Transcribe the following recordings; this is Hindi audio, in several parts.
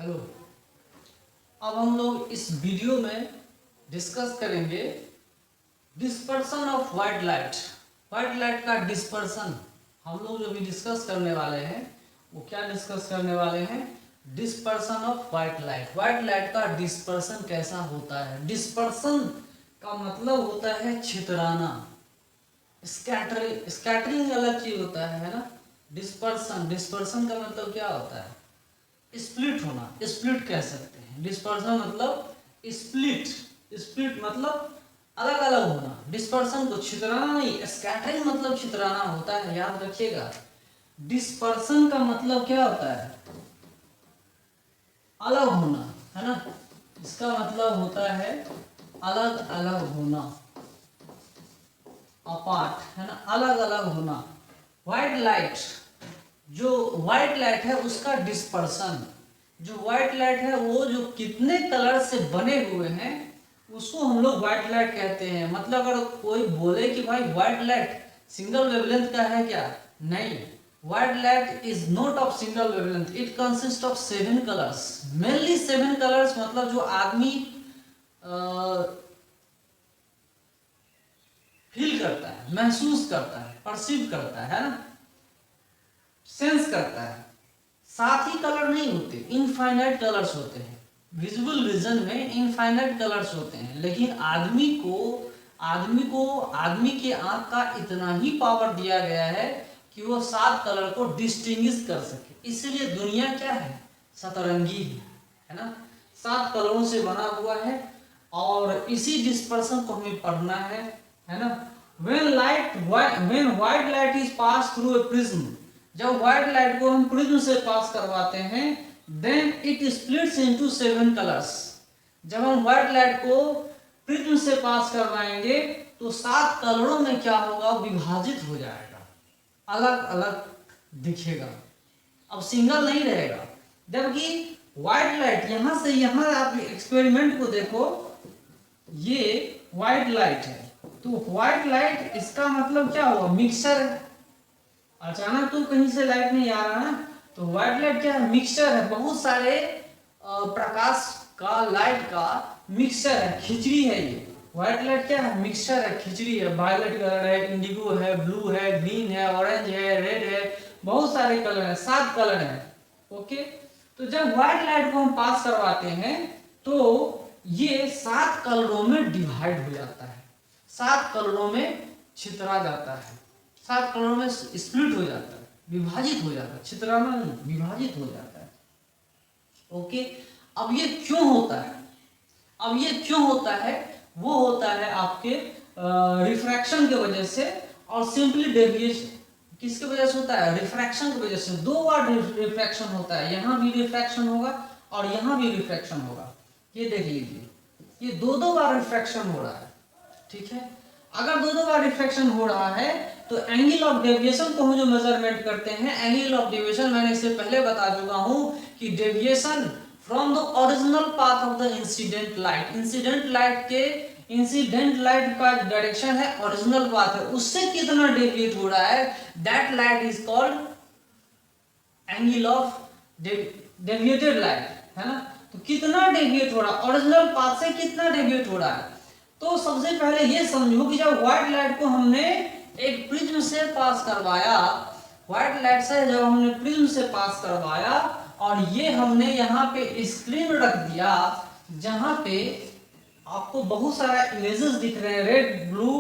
हेलो। अब हम लोग इस वीडियो में डिस्कस करेंगे dispersion of white light. White light का डिस्पर्सन हम लोग जो भी डिस्कस करने वाले हैं वो क्या डिस्कस करने वाले हैं, dispersion of white light. White light का डिस्पर्सन कैसा होता है। डिस्पर्सन का मतलब होता है छितराना। स्कैटरिंग अलग चीज होता है ना। डिस्पर्सन का मतलब क्या होता है, स्प्लिट होना, स्प्लिट कह सकते हैं। डिस्पर्सन मतलब स्प्लिट मतलब अलग अलग होना। डिस्पर्सन को छितराना नहीं, स्कैटरिंग मतलब छितराना होता है, याद रखिएगा। डिस्पर्सन का मतलब क्या होता है, अलग होना, है ना। इसका मतलब होता है अलग अलग होना, अपार्ट, है ना, अलग अलग होना। व्हाइट लाइट, जो व्हाइट लाइट है उसका डिस्पर्सन, जो व्हाइट लाइट है वो जो कितने कलर से बने हुए हैं उसको हम लोग व्हाइट लाइट कहते हैं। मतलब अगर कोई बोले कि भाई व्हाइट लाइट सिंगल वेवलेंथ का है क्या, नहीं। White light is not of single wavelength, it consist of 7 colours, mainly 7 colours. मतलब जो आदमी फील करता है, महसूस करता है, परसीव करता है ना, सेंस करता है। सात ही कलर नहीं होते, इनफाइनाइट कलर्स होते हैं। विजुअल विजन में इनफाइनाइट कलर्स होते हैं, लेकिन आदमी के आंख का इतना ही पावर दिया गया है कि वो 7 कलर को डिस्टिंग्विश कर सके। इसीलिए दुनिया क्या है, सतरंगी है ना, 7 कलरों से बना हुआ है। और इसी डिस्पर्सन को हमें पढ़ना है ना। when white light is passed through a prism, जब व्हाइट लाइट को हम प्रिज्म से पास करवाते हैं, then it splits into 7 colours. जब हम व्हाइट लाइट को प्रिज्म से पास करवाएंगे तो 7 कलरों में क्या होगा, विभाजित हो जाएगा, अलग अलग दिखेगा, अब सिंगल नहीं रहेगा। जबकि व्हाइट लाइट यहां से यहां, आप एक्सपेरिमेंट को देखो, ये व्हाइट लाइट है, तो व्हाइट लाइट इसका मतलब क्या हुआ, मिक्सचर है। अचानक तो कहीं से लाइट नहीं आ रहा ना, तो व्हाइट लाइट क्या है, मिक्सचर है, बहुत सारे प्रकाश का, लाइट का मिक्सचर है, खिचड़ी है ये। व्हाइट लाइट क्या है, मिक्सचर है, खिचड़ी है। वायलेट कलर है, इंडिगो है, ब्लू है, ग्रीन है, ऑरेंज है, रेड है, बहुत सारे कलर है, 7 कलर है। ओके, तो जब व्हाइट लाइट को हम पास करवाते हैं तो ये 7 कलरों में डिवाइड हो जाता है, 7 कलरों में छितरा जाता है, 7 कलरों में स्प्लिट हो जाता है, विभाजित हो जाता है, छितराना नहीं, विभाजित हो जाता है। ओके, अब ये क्यों होता है, अब ये क्यों होता है, वो होता है आपके रिफ्रैक्शन की वजह से और सिंपली डेविएशन। किसके वजह से होता है, रिफ्रैक्शन की वजह से। 2 बार रिफ्रैक्शन होता है, यहां भी रिफ्रैक्शन होगा और यहां भी रिफ्रैक्शन होगा। ये देख लीजिए, ये 2 बार रिफ्रैक्शन हो रहा है, ठीक है। अगर 2 बार रिफ्रैक्शन हो रहा है तो एंगल ऑफ डेविएशन को हम जो मेजरमेंट करते हैं, एंगल ऑफ डेविएशन मैंने इससे पहले बता चुका हूं कि deviation from the original path of the incident light, incident light का डायरेक्शन है, ओरिजिनल पाथ है, उससे कितना डेविएट हो रहा है, that light is called angle of deviated light, है ना। तो कितना डेविएट हो रहा है, ओरिजिनल पाथ से कितना डेविएट हो रहा है। तो सबसे पहले ये समझो कि जब व्हाइट लाइट को हमने एक प्रिज्म से पास करवाया, व्हाइट लाइट से जब हमने प्रिज्म से पास करवाया और ये हमने यहाँ पे स्क्रीन रख दिया जहां पे आपको बहुत सारा इमेजेस दिख रहे हैं, रेड, ब्लू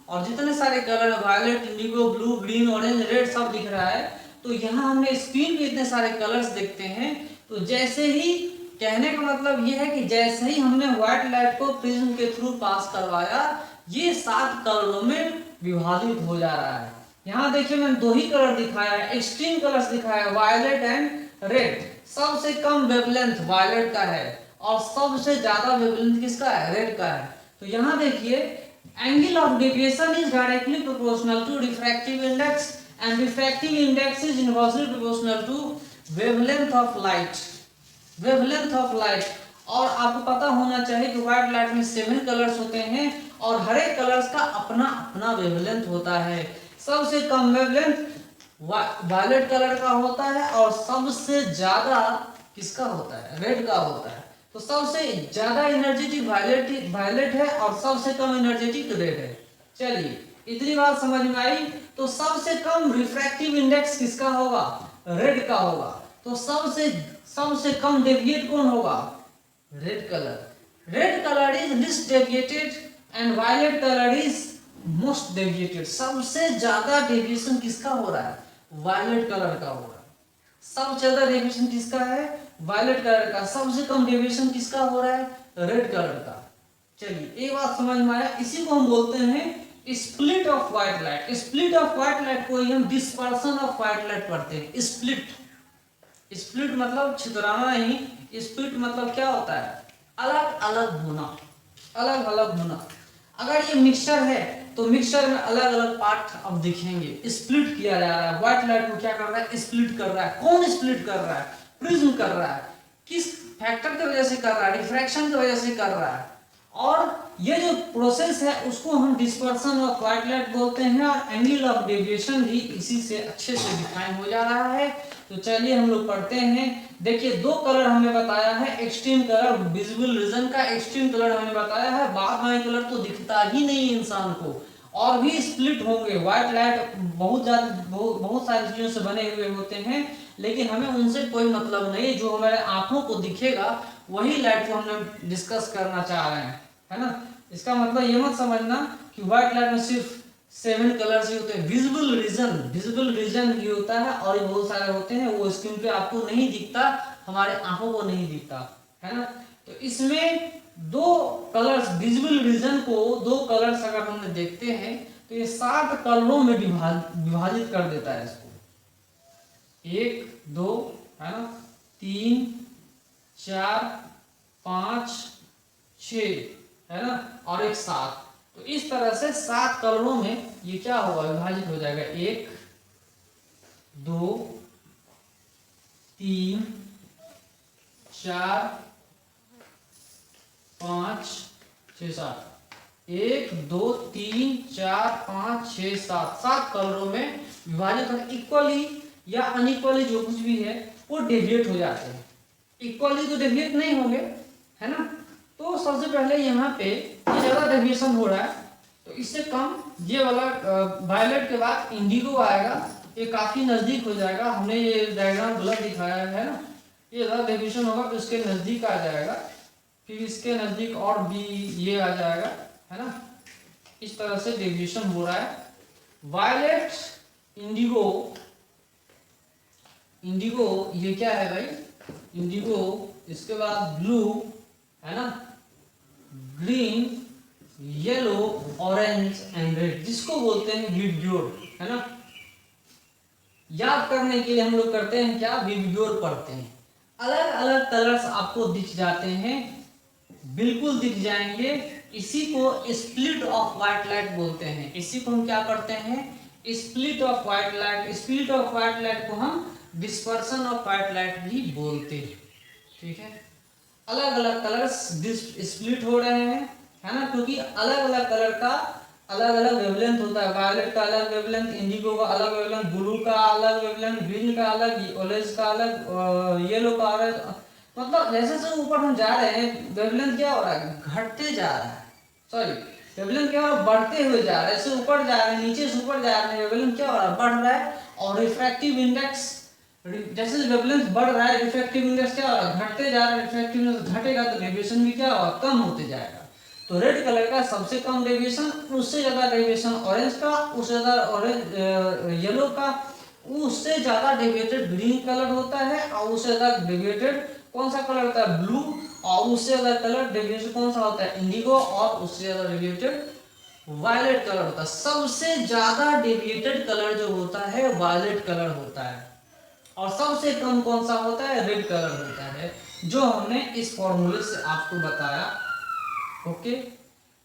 और जितने सारे colour, violet, indigo, blue, green, orange, red सब दिख रहा है। तो यहाँ हमने स्क्रीन पे इतने सारे कलर्स देखते हैं। तो जैसे ही, कहने का मतलब ये है कि जैसे ही हमने व्हाइट लाइट को प्रिज्म के थ्रू पास करवाया, ये 7 कलरों में विभाजित हो जा रहा है। यहाँ देखिए मैंने 2 ही कलर दिखाया है, एक्सट्रीम कलर्स दिखाया है, वायलेट एंड रेड। सबसे कम वेवलेंथ वायलेट का है और सबसे ज्यादा वेवलेंथ किसका है, रेड का है। तो यहाँ देखिए, angle of deviation is directly proportional to refractive index and refractive index is inversely proportional to wavelength of light, wavelength of light. और आपको पता होना चाहिए कि व्हाइट लाइट में 7 कलर्स होते हैं और हर एक कलर्स का अपना अपना वेवलेंथ होता है। सबसे कम वेवलेंथ वायलेट कलर का होता है और सबसे ज्यादा किसका होता है, रेड का होता है। तो सबसे ज्यादा एनर्जेटिक वायलेट है और सबसे कम एनर्जेटिक रेड है। चलिए इतनी बात समझ में आई। तो सबसे कम रिफ्रैक्टिव इंडेक्स किसका होगा, रेड का होगा। तो सबसे कम डेविएट कौन होगा, red colour. Red colour is least deviated and violet colour is most deviated. सबसे ज्यादा डेविएशन किसका हो रहा है, वायलेट कलर का हो रहा है। सबसे ज्यादा डेविएशन किसका है, वायलेट कलर का। सबसे कम डेविएशन किसका हो रहा है, रेड कलर का। चलिए एक बात समझ में आया। इसी को हम बोलते हैं split of white light. Split of white light को ही हम डिस्पर्सन ऑफ व्हाइट लाइट पढ़ते हैं। स्प्लिट मतलब छितराना नहीं, स्प्लिट मतलब क्या होता है, अलग अलग होना, अलग अलग होना। अगर ये मिक्सचर है तो मिक्सचर में अलग अलग पार्ट अब दिखेंगे। स्प्लिट किया जा रहा है, व्हाइट लाइट को क्या कर रहा है, स्प्लिट कर रहा है। कौन स्प्लिट कर रहा है, प्रिज्म कर रहा है। किस फैक्टर की वजह से कर रहा है, रिफ्रैक्शन की वजह से कर रहा है। और ये जो प्रोसेस है उसको हम डिस्पर्सन ऑफ व्हाइट लाइट बोलते हैं। और एंगल ऑफ डेविएशन भी इसी से अच्छे से डिफाइन हो जा रहा है। तो चलिए हम लोग पढ़ते हैं। देखिए दो कलर हमें बताया है, एक्सट्रीम कलर विजिबल रीजन का एक्सट्रीम कलर हमें बताया है। बाद में कलर तो दिखता ही नहीं इंसान को। और भी स्प्लिट होंगे। व्हाइट लाइट बहुत सारी चीजों से बने हुए होते हैं, लेकिन हमें उनसे कोई मतलब नहीं। जो हमारे आंखों को दिखेगा वही लाइट को हमने डिस्कस करना चाह रहे हैं, है ना। इसका मतलब ये मत समझना कि व्हाइट लाइट में सिर्फ 7 कलर्स ही होते हैं। विजिबल रीजन भी होता है और बहुत सारे होते हैं, वो स्क्रीन पे आपको नहीं दिखता, हमारे आंखों को नहीं दिखता, है ना। तो इसमें दो कलर्स, विजिबल रीजन को दो कलर्स अगर हम देखते हैं तो ये 7 कलरों में विभाजित कर देता है इसको। 1 2 है ना, 3 4 5 6 है ना, और एक 7। तो इस तरह से 7 कलरों में ये क्या होगा, विभाजित हो जाएगा। 1 2 3 4 5 6 7। 1 2 3 4 5 6 7, 7 कलरों में विभाजित होकर इक्वली या अनइक्वली जो कुछ भी है वो डेविएट हो जाते हैं। इक्वली तो डेविएट नहीं होंगे, है ना। तो सबसे पहले यहाँ पे ये ज्यादा डेविएशन हो रहा है, तो इससे कम ये वाला वायलेट के बाद इंडिगो आएगा। ये काफी नजदीक हो जाएगा। हमने ये डायग्राम गलत दिखाया है ना, ये ज्यादा डेविएशन होगा तो इसके नजदीक आ जाएगा, फिर इसके नजदीक और भी ये आ जाएगा, है ना। इस तरह से डेविएशन हो रहा है। वायलेट, इंडिगो ये क्या है भाई, इंडिगो, इसके बाद ब्लू, है ना, green, yellow, orange and red, जिसको बोलते हैं विबग्योर, है ना। याद करने के लिए हम लोग करते हैं क्या, विबग्योर पढ़ते हैं। अलग अलग कलर्स आपको दिख जाते हैं, बिल्कुल दिख जाएंगे। इसी को स्प्लिट ऑफ व्हाइट लाइट बोलते हैं। इसी को हम क्या करते हैं, split of white light. Split of white light को हम डिस्पर्सन ऑफ व्हाइट लाइट भी बोलते हैं, ठीक है। अलग अलग कलर्स स्प्लिट हो रहे हैं, है ना, क्योंकि अलग अलग कलर का अलग अलग वेवलेंथ होता है। वायलेट का अलग वेवलेंथ, इंडिगो का अलग वेवलेंथ, ब्लू का अलग वेवलेंथ, ग्रीन का अलग, ऑरेंज का अलग, येलो का अलग। मतलब जैसे जैसे ऊपर हम जा रहे हैं वेवलेंथ क्या हो रहा है, घटते जा रहा है। सॉरी, वेवलेंथ क्या हो रहा है, बढ़ते हुए जा रहा है। ऐसे ऊपर जा रहे हैं, नीचे से ऊपर जा रहे हैं, वेवलेंथ क्या हो रहा है, बढ़ रहा है। और रिफ्रैक्टिव इंडेक्स, जैसे वेवलेंथ बढ़ रहा है, रिफ्रैक्टिव इंडेक्स क्या हो रहा है, घटते जा रहा है। रिफ्रैक्टिव इंडेक्स घटेगा तो डेविएशन भी क्या होगा, कम होते जाएगा। तो रेड कलर का सबसे कम डेविएशन, उससे ज्यादा डेविएशन ऑरेंज का, उससे ज्यादा ऑरेंज येलो का, उससे ज्यादा डेविएटेड ग्रीन कलर होता है, और उससे ज्यादा डेविएटेड कौन सा कलर होता है, ब्लू, और उससे ज्यादा कलर डेविएशन कौन सा होता है, इंडिगो, और उससे ज्यादा डेविएटेड वायलेट कलर होता है। सबसे ज्यादा डेविएटेड कलर जो होता है वायलेट कलर होता है, और सबसे कम कौन सा होता है, रेड कलर होता है, जो हमने इस फॉर्मूले से आपको बताया। ओके,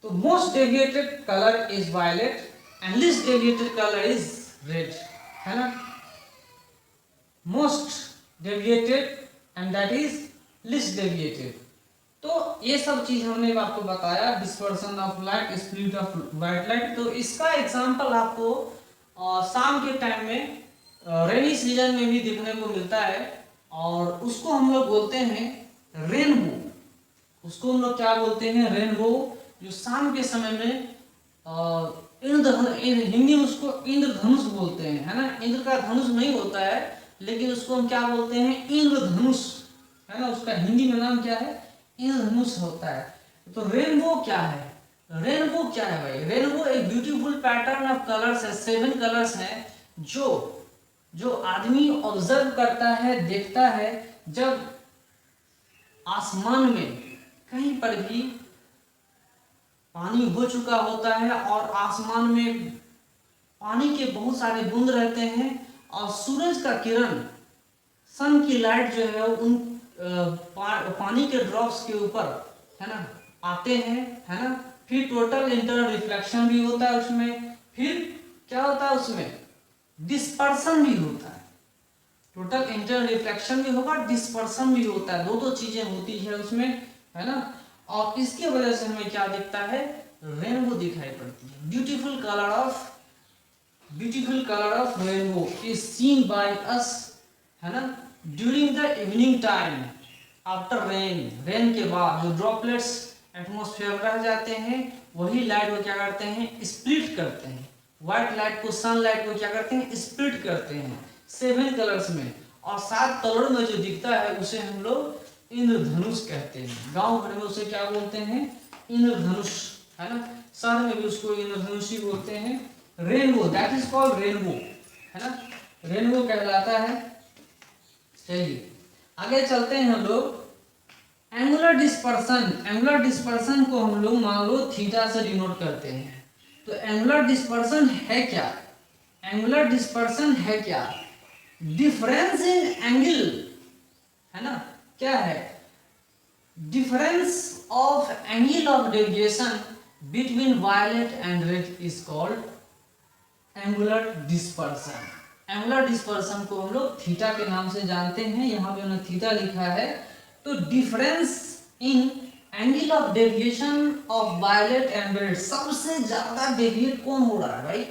तो most deviated colour is violet and least deviated colour is red, है ना। Most deviated and that is least deviated. तो ये सब चीज हमने आपको बताया, dispersion of light, split of white light. तो इसका एग्जांपल आपको शाम के टाइम में रेनी सीजन में भी देखने को मिलता है, और उसको हम लोग बोलते हैं रेनबो। उसको हम लोग क्या बोलते हैं? रेनबो। जो शाम के समय में हिंदी में उसको इंद्रधनुष बोलते हैं, है ना। इंद्र का धनुष नहीं होता है, लेकिन उसको हम क्या बोलते हैं? इंद्रधनुष, है ना। उसका हिंदी में नाम क्या है? इंद्रधनुष होता है। तो रेनबो क्या है? रेनबो क्या है भाई? रेनबो एक ब्यूटीफुल पैटर्न ऑफ कलर्स है, 7 कलर्स है, जो आदमी ऑब्जर्व करता है, देखता है जब आसमान में कहीं पर भी पानी हो चुका होता है और आसमान में पानी के बहुत सारे बूंद रहते हैं और सूरज का किरण, सन की लाइट जो है उन पानी के ड्रॉप्स के ऊपर, है ना, आते हैं, है ना। फिर टोटल इंटरनल रिफ्लेक्शन भी होता है उसमें। फिर क्या होता है? उसमें डिस्पर्सन भी होता है। टोटल इंटरनल रिफ्लेक्शन भी होगा, डिस्पर्सन भी होता है, दो चीजें होती है उसमें, है ना। और इसके वजह से हमें क्या दिखता है? रेनबो दिखाई पड़ती है। Beautiful colour of rainbow is seen by us, है ना, during the evening time after rain के बाद जो ड्रॉपलेट्स एटमॉस्फेयर में रह जाते हैं, वही लाइट को क्या करते हैं? स्प्लिट करते हैं। व्हाइट लाइट को, सनलाइट को क्या करते हैं? स्प्लिट करते हैं 7 कलर्स में। और 7 कलर में जो दिखता है उसे हम लोग इंद्रधनुष कहते हैं। गांव भर में उसे क्या बोलते हैं? इंद्रधनुष, है ना। शहर में भी उसको इंद्रधनुष ही बोलते हैं। Rainbow, that is called rainbow, है ना। रेनबो कहलाता है। चलिए आगे चलते हैं हम लोग। एंगुलर डिस्पर्सन को हम लोग मान लो थीटा से डिनोट करते हैं। तो एंगुलर डिस्पर्सन है क्या? एंगुलर डिस्पर्सन है क्या? डिफरेंस इन एंगल, है ना। क्या है? Difference of angle of deviation between violet and red is called angular dispersion. Angular dispersion को हम लोग थीटा के नाम से जानते हैं। यहाँ पे उन्होंने थीटा लिखा है। तो difference in angle of deviation of violet and red, सबसे ज्यादा डेविएट कौन हो रहा है भाई?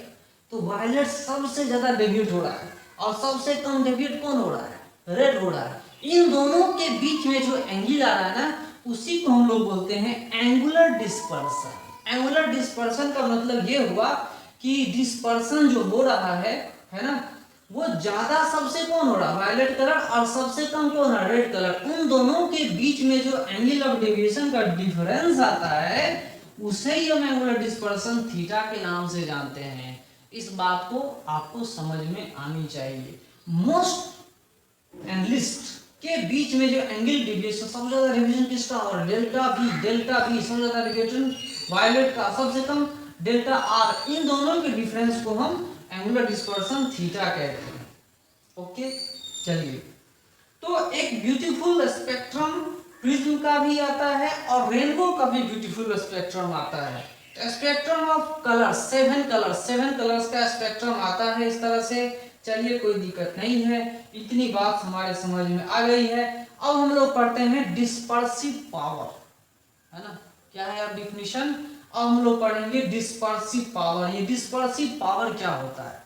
तो वायलेट सबसे ज्यादा डेविएट हो रहा है और सबसे कम डेविएट कौन हो रहा है? रेड हो रहा है। इन दोनों के बीच में जो एंगल आ रहा है ना, उसी को हम लोग बोलते हैं एंगुलर डिस्पर्सन। एंगुलर डिस्पर्सन का मतलब ये हुआ कि डिस्पर्सन जो हो रहा है ना, वो ज्यादा सबसे कौन हो रहा है? वायलेट कलर, और सबसे कम कौन है? Red colour. उन दोनों के बीच में जो एंगल ऑफ डेविएशन का डिफरेंस आता है, उसे ही हम एंगुलर डिस्पर्सन थीटा के नाम से जानते हैं। इस बात को आपको समझ में आनी चाहिए। मोस्ट एंड लिस्ट के बीच में जो एंगल डिविएशन, सबसे ज्यादा डिविएशन किसका हो रहा है? डेल्टा भी सबसे ज्यादा डिविएशन वायलेट का, सबसे कम डेल्टा आर। इन दोनों के डिफरेंस को हम एंगुलर डिस्पर्सन थीटा कहते हैं। ओके, चलिए। तो एक ब्यूटीफुल स्पेक्ट्रम प्रिज्म का भी आता है और रेनबो का भी ब्यूटीफुल स्पेक्ट्रम आता है। स्पेक्ट्रम ऑफ कलर्स, 7 कलर्स का स्पेक्ट्रम आता है इस तरह से। चलिए, कोई दिक्कत नहीं है, इतनी बात हमारे समझ में आ गई है। अब हम लोग पढ़ते हैं डिस्पर्सिव पावर, है ना। क्या है अब डिफिनीशन? अब हम लोग पढ़ेंगे डिस्पर्सिव पावर। ये डिस्पर्सिव पावर क्या होता है?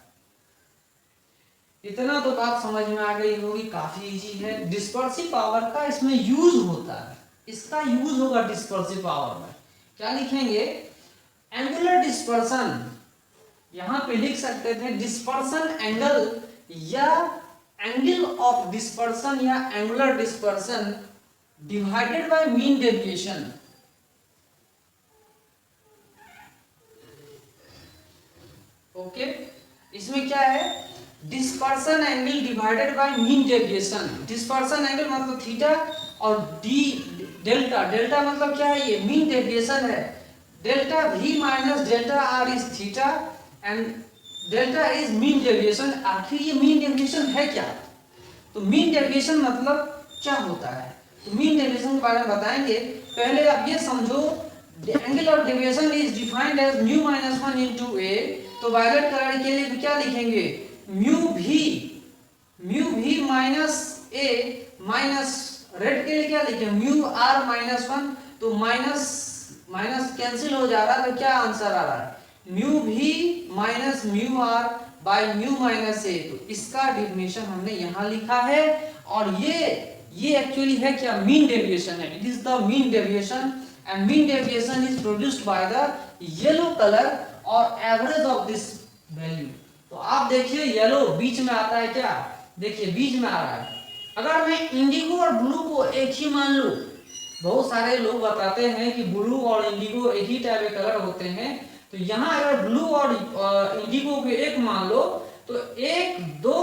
इतना तो बात समझ में आ गई होगी, काफी इजी है। डिस्पर्सिव पावर का इसमें यूज होता है, इसका यूज होगा डिस्पर्सिव पावर में। क्या लिखेंगे? एंगुलर डिस्पर्सन, यहां पे लिख सकते थे डिस्पर्सन एंगल, या एंगल ऑफ डिस्पर्सन, या angular dispersion divided by mean deviation. Okay, इसमें क्या है? Dispersion angle divided by mean deviation. Dispersion angle मतलब थीटा, और डी डेल्टा, डेल्टा मतलब क्या है? ये मीन डेविएशन है। Delta v minus delta r is theta and delta is mean deviation. आखिर ये मीन डेविएशन है क्या? तो मीन डेविएशन मतलब क्या होता है? तो मीन डेविएशन के बारे में बताएंगे। पहले आप ये समझो, angle of deviation is defined as mu minus 1 into a। तो वायलेट कलर के लिए क्या लिखेंगे? Mu v minus a minus red के लिए क्या लिखेंगे? Mu r minus 1। तो माइनस कैंसिल हो जा रहा है, तो क्या आंसर आ रहा है? Mu v minus mu r by mu minus A. तो इसका डेफिनेशन हमने यहाँ लिखा है और ये एक्चुअली है क्या, मीन डेविएशन है। It is the mean deviation and mean deviation is produced by the yellow colour और एवरेज ऑफ दिस वैल्यू। तो आप देखिए येलो बीच में आता है क्या, देखिए बीच में आ रहा है। अगर मैं इंडिगो और ब्लू को एक ही मान लूं, बहुत सारे लोग बताते हैं कि ब्लू और इंडिगो एक ही टाइप के कलर होते हैं, तो यहाँ अगर ब्लू और इंडिगो को एक मान लो तो 1 2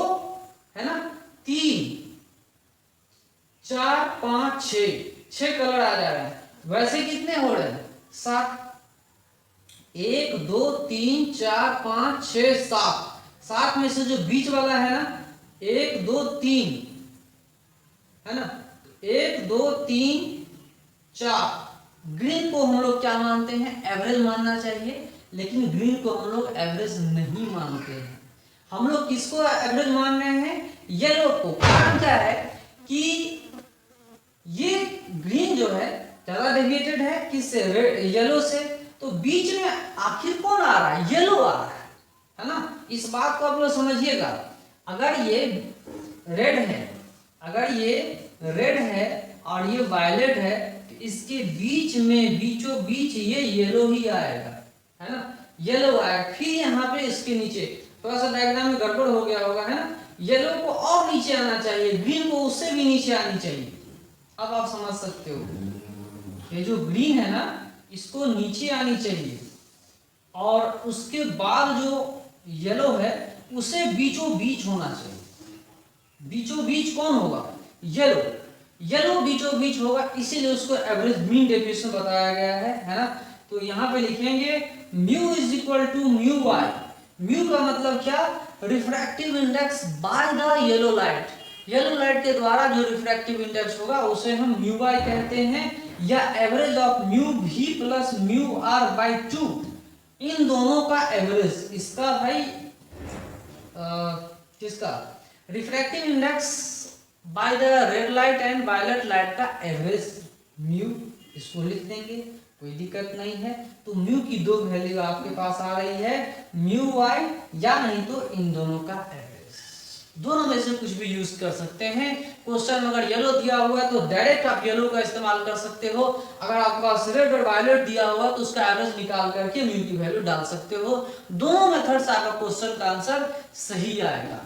है ना 3 4 5 6 कलर आ जा रहे हैं। वैसे कितने हो रहे हैं, 7। 1 2 3 4 5 6 7। 7 में से जो बीच वाला है ना 1 2 3 है ना, 1 2 3 4। ग्रीन को हम लोग क्या मानते हैं, एवरेज मानना चाहिए, लेकिन ग्रीन को हम लोग एवरेज नहीं मानते हैं। हम लोग किसको एवरेज मान रहे हैं, येलो को। कारण क्या है कि ये ग्रीन जो है ज्यादा डेविएटेड है किससे, येलो से, तो बीच में आखिर कौन आ रहा है, येलो आ रहा है ना। इस बात को आप लोग समझिएगा। अगर ये रेड है, अगर ये रेड है और ये वायलेट है, तो इसके बीच में बीचों बीच ये येलो ही आएगा, है ना, येलो आएगा। फिर यहाँ पे इसके नीचे थोड़ा सा डायग्राम में गड़बड़ हो गया होगा, है ना, येलो को और नीचे आना चाहिए, ग्रीन को उससे भी नीचे आनी चाहिए। अब आप समझ सकते हो, ये जो ग्रीन है ना इसको नीचे आनी चाहिए और उसके बाद जो येलो है उसे बीचों बीच होना चाहिए। बीचों बीच कौन होगा, येलो। येलो बीचों बीच होगा, इसीलिए उसको एवरेज मीन डेविएशन बताया गया है ना। तो यहाँ पे लिखेंगे mu is equal to mu y. Mu का मतलब क्या, refractive index by the yellow light. Yellow light के द्वारा जो रिफ्रैक्टिव इंडेक्स होगा उसे हम म्यू वाई कहते हैं, या average of mu v plus mu r by 2। इन दोनों का एवरेज, इसका भाई किसका, refractive index by the red light and violet light का एवरेज म्यू, इसको लिख देंगे, कोई दिक्कत नहीं है। तो म्यू की दो वैल्यू आपके पास आ रही है, म्यू वाई या नहीं तो इन दोनों का एवरेज। दोनों में से कुछ भी यूज कर सकते हैं। क्वेश्चन में अगर येलो दिया हुआ है तो डायरेक्ट आप येलो का इस्तेमाल कर सकते हो। अगर आपके पास रेड और वायलेट दिया हुआ तो उसका एवरेज निकाल करके म्यू की वैल्यू डाल सकते हो। दोनों मेथड से आपका क्वेश्चन का आंसर सही आएगा।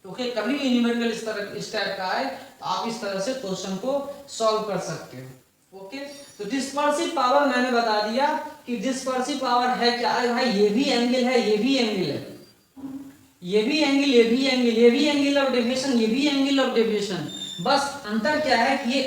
ओके, कभी भी न्यूमेरिकल इस टाइप का आए तो आप इस तरह से क्वेश्चन को सॉल्व कर सकते हो। ओके, तो डिस्पर्सिव पावर मैंने बता दिया कि डिस्पर्सिव पावर है क्या। अरे भाई ये भी एंगल है, ये भी एंगल है, ये भी एंगल, ये भी एंगल, ये भी एंगल ऑफ डेविएशन, ये भी एंगल ऑफ डेविएशन। बस अंतर क्या है कि ये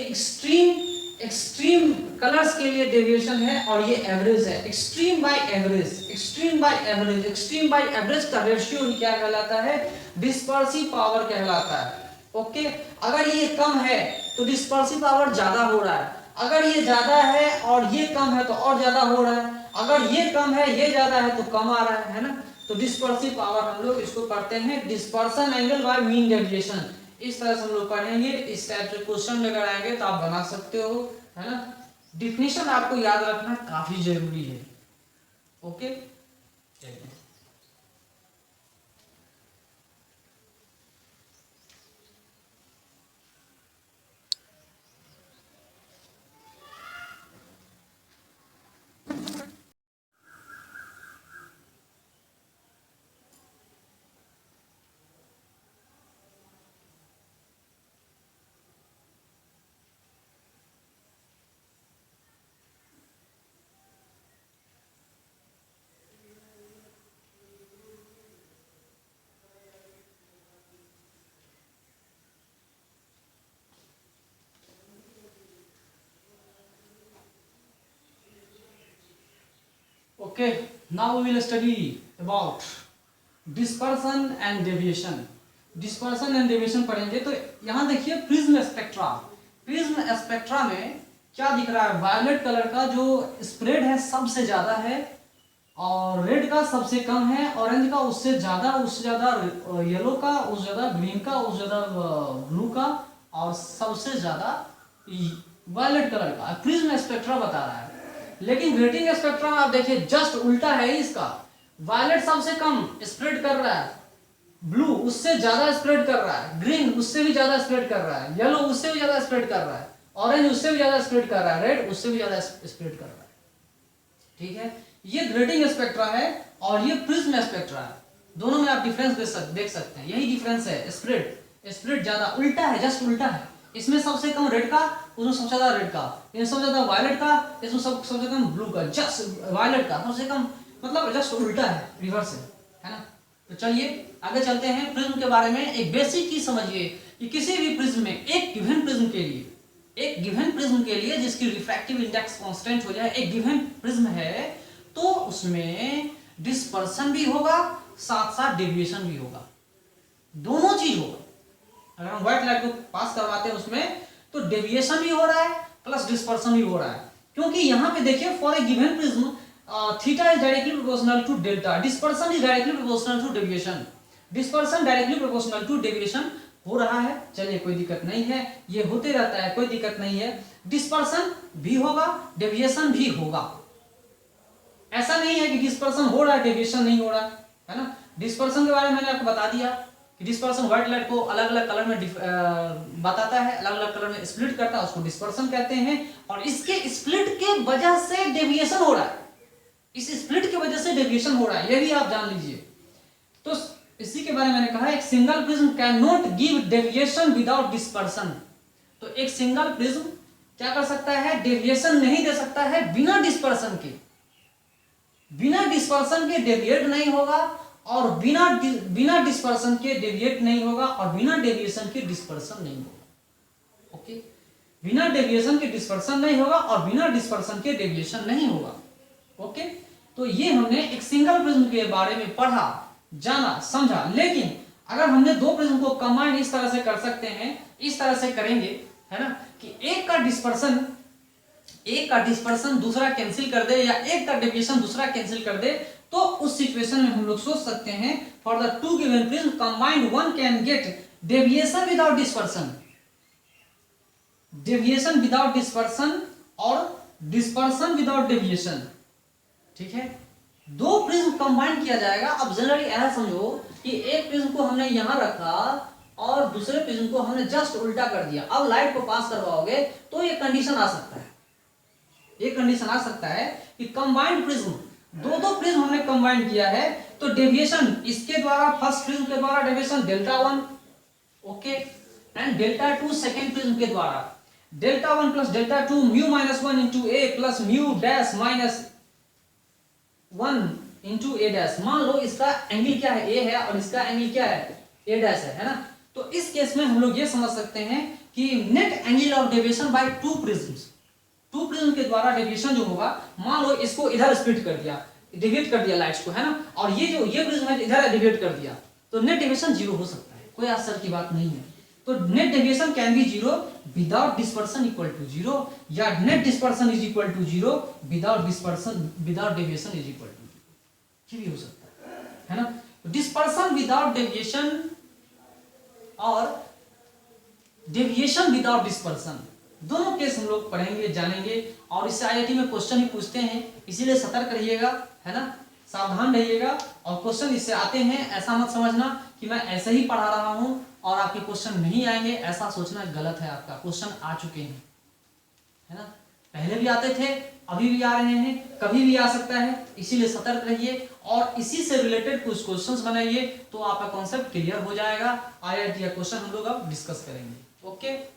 एक्सट्रीम कलर्स के लिए डेविएशन है और ये एवरेज है। Extreme by average, extreme by average, extreme by average का रेशियो क्या कहलाता है, डिस्पर्सिव पावर कहलाता है। ओके, अगर ये कम है तो डिस्पर्सिव पावर ज्यादा हो रहा है, अगर ये ज्यादा है और ये कम है तो और ज्यादा हो रहा है, अगर ये कम है ये ज्यादा है तो कम आ रहा है ना। तो डिस्पर्सिव पावर हम लोग इसको पढ़ते हैं dispersion angle by mean deviation. इस तरह से हम लोग पढ़ेंगे। इस टाइप से क्वेश्चन लेकर आएंगे तो आप बना सकते हो, है ना। डिफिनेशन आपको याद रखना काफी जरूरी है। Okay, okay, now we will study about dispersion and deviation. Dispersion and deviation पढ़ेंगे। तो यहाँ देखिए प्रिज्म स्पेक्ट्रा, प्रिज्म स्पेक्ट्रा में क्या दिख रहा है, वायलेट कलर का जो स्प्रेड है सबसे ज्यादा है और रेड का सबसे कम है, ऑरेंज का उससे ज्यादा येलो का उससे ज्यादा, ग्रीन का उससे ज्यादा, ब्लू का और सबसे ज्यादा वायलेट कलर का। प्रिज्म स्पेक्ट्रा बता रहा है। लेकिन ग्रेटिंग स्पेक्ट्रम आप देखिए जस्ट उल्टा है इसका, वायलेट सबसे कम स्प्रेड कर रहा है ब्लू उससे ज्यादा स्प्रेड कर रहा है, ग्रीन उससे भी ज्यादा स्प्रेड कर रहा है, येलो उससे भी ज्यादा स्प्रेड कर रहा है, ऑरेंज उससे भी ज्यादा स्प्रेड कर रहा है, रेड उससे भी ज्यादा स्प्रेड कर रहा है। ठीक है, ये ग्रेटिंग स्पेक्ट्रा है और ये प्रिज्म स्पेक्ट्रा है। दोनों में आप डिफरेंस देख सकते हैं, यही डिफरेंस है। स्प्रेड ज्यादा उल्टा है, जस्ट उल्टा है। इसमें सबसे कम रेड का, उसमें सबसे ज्यादा रेड का, इसमें सबसे ज्यादा वायलेट का, इसमें सबसे कम ब्लू का, जस्ट वायलेट का सबसे कम, मतलब जस्ट उल्टा है, रिवर्स है ना। तो चलिए आगे चलते हैं। प्रिज्म के बारे में एक बेसिक चीज समझिए कि किसी भी प्रिज्म में एक गिवन प्रिज्म के लिए जिसकी रिफ्रैक्टिव इंडेक्स कांस्टेंट हो जाए, एक गिवन प्रिज्म है तो उसमें डिस्पर्सन भी होगा, साथ साथ डेविएशन भी होगा, दोनों चीज होगा। अगर हम व्हाइट लाइट को पास करवाते हैं उसमें तो डेविएशन भी हो रहा है प्लस डिस्पर्सन भी हो रहा है, क्योंकि यहां पे देखिए for a given prism theta is directly proportional to delta, dispersion is directly proportional to deviation, dispersion directly proportional to deviation हो रहा है। चलिए कोई दिक्कत नहीं है, ये होते रहता है, कोई दिक्कत नहीं है। डिस्पर्सन भी होगा, डेविएशन भी होगा। ऐसा नहीं है कि डिस्पर्सन हो रहा है डेविएशन नहीं हो रहा है ना। डिस्पर्सन के बारे में मैंने आपको बता दिया कि डिस्पर्सन व्हाइट लाइट को अलग अलग कलर में बताता है, अलग अलग कलर में स्प्लिट करता है, उसको डिस्पर्सन कहते हैं। और इसके स्प्लिट के वजह से डेविएशन हो रहा है, इस स्प्लिट की वजह से डेविएशन हो रहा है, ये भी आप जान लीजिए। तो इसी के बारे में मैंने कहा एक single prism can not give deviation without dispersion. तो एक सिंगल प्रिज्म क्या कर सकता है, डेविएशन नहीं दे सकता है बिना डिस्पर्सन के। बिना डिस्पर्सन के डेविएट नहीं होगा और बिना डिस्पर्सन के डेविएट नहीं होगा और बिना डेविएशन के डिस्पर्सन नहीं होगा। ओके, बिना डेविएशन के डिस्पर्सन नहीं होगा और बिना डिस्पर्सन के डेविएशन नहीं होगा। ओके, तो ये हमने एक सिंगल प्रिज्म के बारे में पढ़ा, जाना, समझा। लेकिन अगर हमने दो प्रिज्म को कंबाइन इस तरह से कर सकते हैं, इस तरह से करेंगे है ना, कि एक का डिस्पर्सन दूसरा कैंसिल कर दे या एक का डेविएशन दूसरा कैंसिल कर दे, तो उस सिचुएशन में हम लोग सोच सकते हैं for the two given prism combined one can get deviation without dispersion, deviation without dispersion और डिस्पर्सन विदाउट डेविएशन। ठीक है, दो प्रिज्म कंबाइन किया जाएगा। अब जनरली ऐसा समझो कि एक प्रिज्म को हमने यहां रखा और दूसरे प्रिज्म को हमने जस्ट उल्टा कर दिया। अब लाइट को पास करवाओगे तो ये कंडीशन आ सकता है, ये कंडीशन आ सकता है कि कंबाइंड प्रिज्म, दो प्रिज्म हमने कंबाइन किया है तो डेविएशन इसके द्वारा, फर्स्ट प्रिज्म के द्वारा deviation delta 1, okay, and delta 2 second prism के द्वारा, delta 1 plus delta 2 mu minus 1 into A plus mu dash minus 1 into A dash. मान लो इसका एंगल क्या है, ए है, और इसका एंगल क्या है, ए डैश है ना। तो इस केस में हम लोग ये समझ सकते हैं कि net angle of deviation by two prisms, two prism के द्वारा डेविएशन जो होगा, मान लो इसको इधर स्प्लिट कर दिया, डेविएट कर दिया लाइट्स को, है ना, और ये प्रिज्म है इधर डेविएट कर दिया, तो नेट डेविएशन जीरो हो सकता है, कोई आश्चर्य की बात नहीं है। तो net deviation can be zero without dispersion equal to zero, या net dispersion is equal to zero without dispersion, without deviation is equal to zero, ये भी हो सकता है ना। डिस्पर्सन विदाउट डेविएशन और डेविएशन विदाउट डिस्पर्सन, दोनों केस हम लोग पढ़ेंगे, जानेंगे। और इससे आईआईटी में क्वेश्चन ही पूछते हैं, इसीलिए सतर्क रहिएगा, है ना, सावधान रहिएगा। और क्वेश्चन इससे आते हैं, ऐसा मत समझना कि मैं ऐसे ही पढ़ा रहा हूं और आपके क्वेश्चन नहीं आएंगे, ऐसा सोचना गलत है। आपका क्वेश्चन आ चुके हैं, है ना, पहले भी आते थे, अभी भी आ रहे हैं, कभी भी आ सकता है, इसीलिए सतर्क रहिए और इसी से रिलेटेड कुछ क्वेश्चंस बनाइए तो आपका कॉन्सेप्ट क्लियर हो जाएगा। आईआईटी का क्वेश्चन हम लोग अब डिस्कस करेंगे। ओके।